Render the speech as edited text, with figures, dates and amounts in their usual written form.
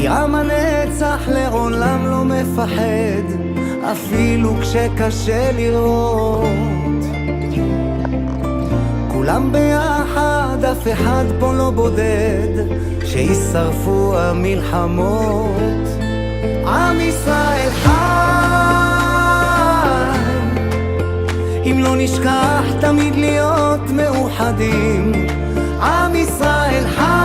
כי עם הנצח לעולם לא מפחד, אפילו כשקשה לראות. כולם ביחד, אף אחד פה לא בודד, שישרפו המלחמות. עם ישראל חי, אם לא נשכח תמיד להיות מאוחדים. עם ישראל חי,